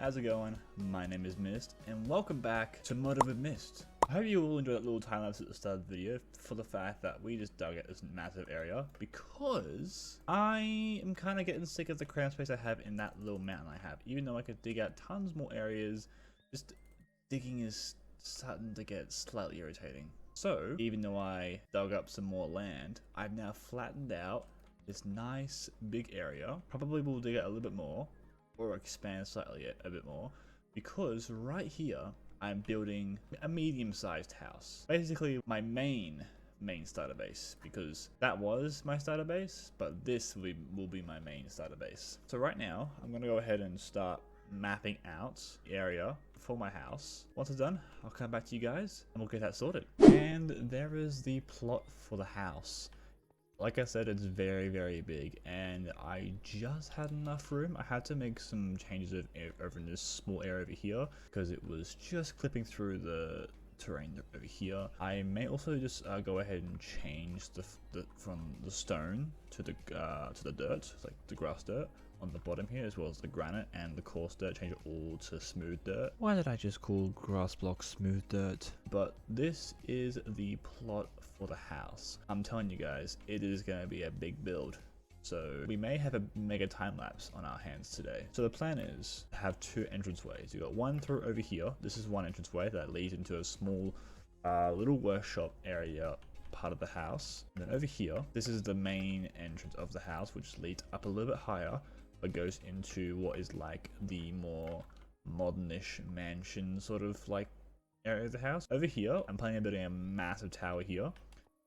how's it going? My name is Mist, and welcome back to Modded with Mist. I hope you all enjoyed that little time lapse at the start of the video for the fact that we just dug out this massive area because I am kind of getting sick of the cramped space I have in that little mountain I have. Even though I could dig out tons more areas, just digging is starting to get slightly irritating. So, even though I dug up some more land, I've now flattened out this nice big area. Probably will dig out a little bit more or expand slightly a bit more, because right here I'm building a medium-sized house. Basically my main starter base, because that was my starter base, but this will be my main starter base. So right now I'm gonna go ahead and start mapping out the area for my house. Once it's done, I'll come back to you guys and we'll get that sorted. And there is the plot for the house. Like I said, it's very, very big, and I just had enough room. I had to make some changes over in this small area over here because it was just clipping through the terrain over here. I may also just go ahead and change from the stone to the dirt, like the grass dirt on the bottom here, as well as the granite and the coarse dirt, change it all to smooth dirt. Why did I just call grass block smooth dirt? But this is the plot for the house. I'm telling you guys, it is going to be a big build. So we may have a mega time lapse on our hands today. So the plan is to have two entranceways. You got one through over here. This is one entranceway that leads into a small little workshop area part of the house. And then over here, this is the main entrance of the house, which leads up a little bit higher, but goes into what is like the more modernish mansion sort of like area of the house. Over here, I'm planning on building a massive tower here,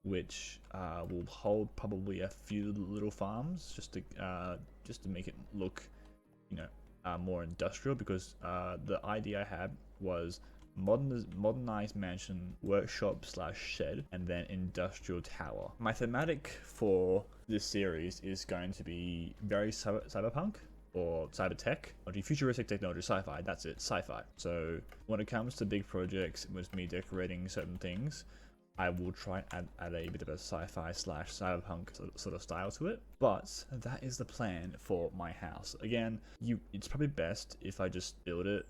which will hold probably a few little farms just to make it look, you know, more industrial. Because the idea I had was modernized mansion, workshop / shed, and then industrial tower. My thematic for this series is going to be very cyberpunk or cybertech, or futuristic technology, sci-fi. That's it, sci-fi. So when it comes to big projects with me decorating certain things, I will try and add a bit of a sci-fi / cyberpunk sort of style to it. But that is the plan for my house. Again, it's probably best if I just build it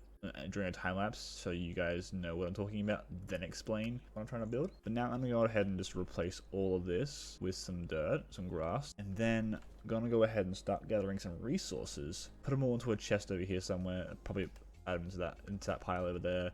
during a time lapse so you guys know what I'm talking about, then explain what I'm trying to build. But now I'm gonna go ahead and just replace all of this with some dirt, some grass, and then I'm gonna go ahead and start gathering some resources, put them all into a chest over here somewhere, probably add them into that pile over there.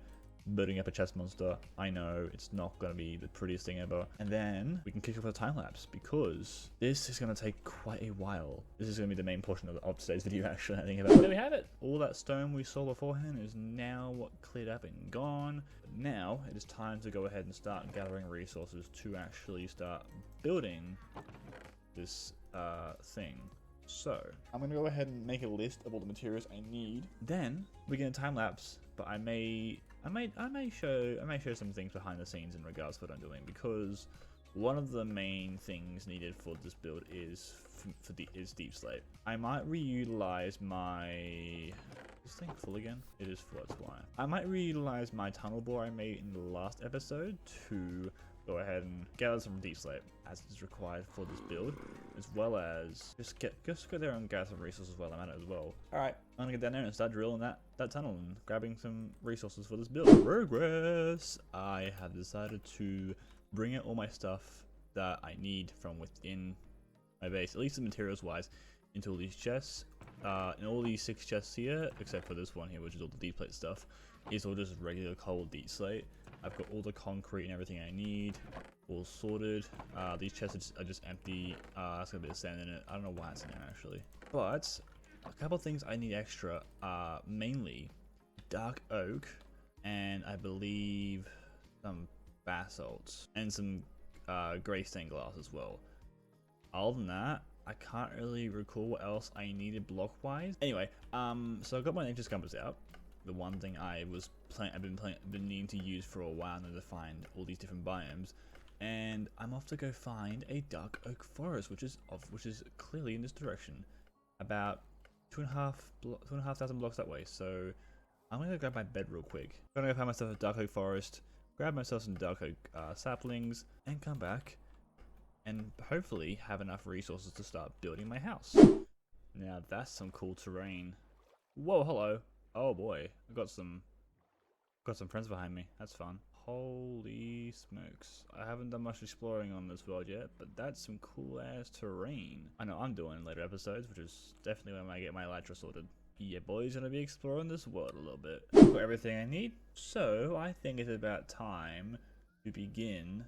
Building up a chest monster. I know it's not going to be the prettiest thing ever. And then we can kick off a time lapse, because this is going to take quite a while. This is going to be the main portion of today's video, actually. I think about it. There we have it. All that stone we saw beforehand is now cleared up and gone. But now it is time to go ahead and start gathering resources to actually start building this thing. So I'm going to go ahead and make a list of all the materials I need. Then we get a time lapse, but I may show some things behind the scenes in regards to what I'm doing, because one of the main things needed for this build is deep slate. I might reutilize my... Is this thing full again? It is full, that's why. I might reutilize my tunnel bore I made in the last episode to go ahead and gather some deep slate as is required for this build, as well as just go there and gather some resources while I'm at it as well. Alright, I'm gonna get down there and start drilling that tunnel and grabbing some resources for this build. Progress! I have decided to bring out all my stuff that I need from within my base, at least the materials wise, into all these chests. In all these 6 chests here, except for this one here, which is all the deep slate stuff, is all just regular coal deep slate. I've got all the concrete and everything I need all sorted. These chests are just empty. It's got a bit of sand in it. I don't know why it's in there actually. But a couple of things I need extra are mainly dark oak, and I believe some basalt, and some grey stained glass as well. Other than that, I can't really recall what else I needed block wise. Anyway, so I've got my nature's compass out. The one thing I've been needing to use for a while now to find all these different biomes, and I'm off to go find a dark oak forest, which is clearly in this direction, about 2,500 blocks that way. So I'm gonna go grab my bed real quick. I'm gonna go find myself a dark oak forest, grab myself some dark oak saplings, and come back and hopefully have enough resources to start building my house. Now that's some cool terrain. Whoa, hello. Oh boy, I got some friends behind me. That's fun. Holy smokes. I haven't done much exploring on this world yet, but that's some cool ass terrain. I know I'm doing in later episodes, which is definitely when I get my elytra sorted. Yeah, boys, gonna be exploring this world a little bit. I've got everything I need, so I think it's about time to begin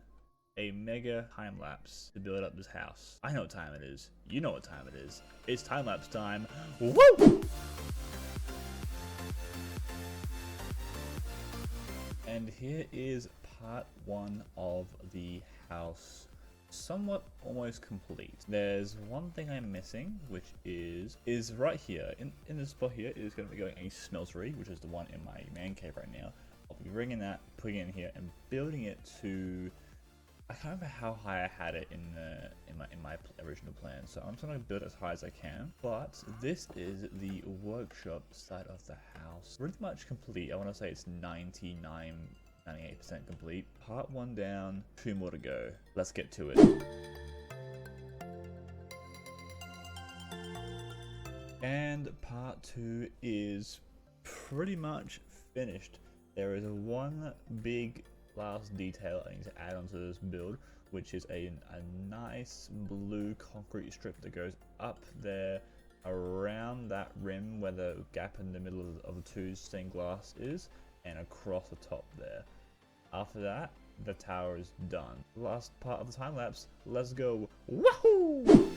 a mega time lapse to build up this house. I know what time it is. You know what time it is. It's time lapse time. Woo! And here is part 1 of the house, somewhat almost complete. There's one thing I'm missing, which is right here in this spot here is going to be going a smeltery, which is the one in my man cave right now. I'll be bringing that, putting it in here, and building it to, I can't remember how high I had it in my original plan, so I'm trying to build it as high as I can. But this is the workshop side of the house, pretty much complete. I want to say it's 98% complete. Part 1 down, 2 more to go. Let's get to it. And part 2 is pretty much finished. There is one big last detail I need to add onto this build, which is a nice blue concrete strip that goes up there around that rim where the gap in the middle of the 2 stained glass is, and across the top there. After that, the tower is done. Last part of the time lapse, let's go. Woohoo!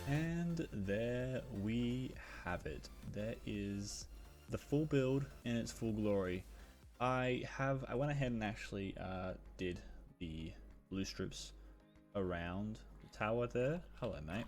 And there we have it. There is the full build in its full glory. I went ahead and actually did the blue strips around the tower there. Hello, mate.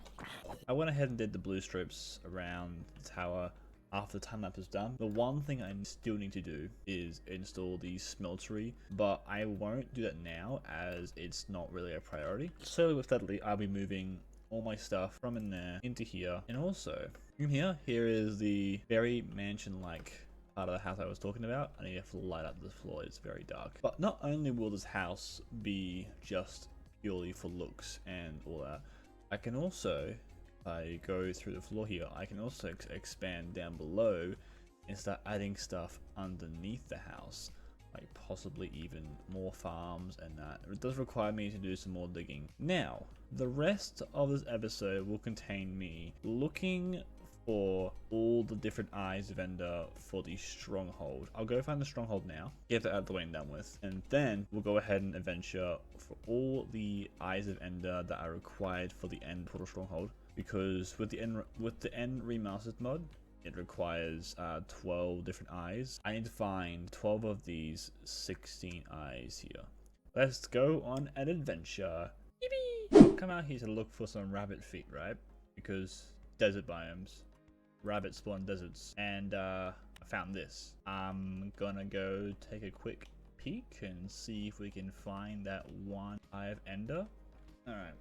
I went ahead and did the blue strips around the tower after the time lapse is done. The one thing I still need to do is install the smeltery, but I won't do that now as it's not really a priority. Slowly but steadily, I'll be moving all my stuff from in there into here, and also in here is the very mansion-like part of the house I was talking about. I need to light up this floor, it's very dark. But not only will this house be just purely for looks and all that, I can also, if I go through the floor here, I can also expand down below and start adding stuff underneath the house, like possibly even more farms and that. It does require me to do some more digging. Now, the rest of this episode will contain me looking for all the different eyes of Ender for the stronghold. I'll go find the stronghold now, get that out of the way and done with, and then we'll go ahead and adventure for all the eyes of Ender that are required for the end portal stronghold, because with the end remastered mod, it requires 12 different eyes. I need to find 12 of these 16 eyes here. Let's go on an adventure. Yippee! I've come out here to look for some rabbit feet, right? Because desert biomes, rabbit spawn deserts, and I found this. I'm gonna go take a quick peek and see if we can find that one eye of Ender. Alright.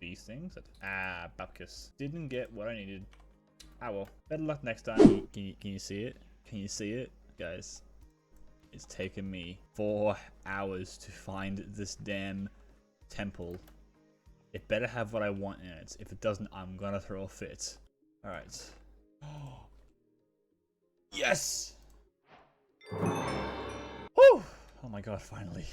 These things. Bupkis. Didn't get what I needed. Ah well, better luck next time. Can you see it? Can you see it? Guys, it's taken me 4 hours to find this damn temple. It better have what I want in it. If it doesn't, I'm gonna throw a fit. Alright. Yes! Woo! Oh my god, finally.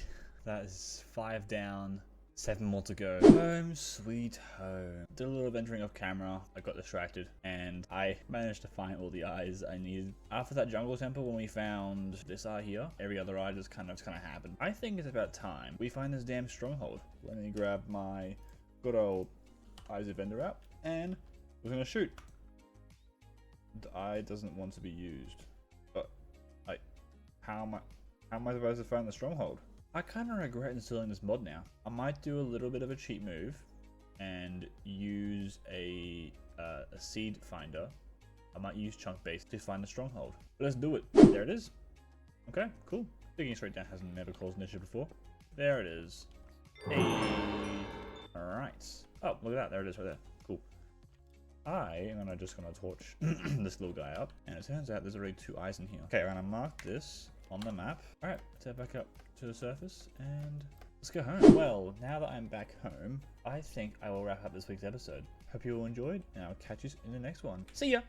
That is 5 down. 7 more to go. Home sweet home. Did a little adventuring off camera. I got distracted and I managed to find all the eyes I needed. After that jungle temple, when we found this eye here, every other eye just kind of happened. I think it's about time we find this damn stronghold. Let me grab my good old Eyes of Ender out and we're gonna shoot. The eye doesn't want to be used. But how am I supposed to find the stronghold? I kind of regret installing this mod now. I might do a little bit of a cheat move and use a seed finder. I might use chunk base to find the stronghold. But let's do it. There it is. Okay, cool. Digging straight down has never caused an issue before. There it is. Hey. Alright. Oh, look at that. There it is right there. Cool. I am just gonna torch this little guy up, and it turns out there's already 2 eyes in here. Okay, we're gonna mark this on the map. Alright, let's head back up to the surface, and let's go home. Well, now that I'm back home, I think I will wrap up this week's episode. Hope you all enjoyed, and I'll catch you in the next one. See ya!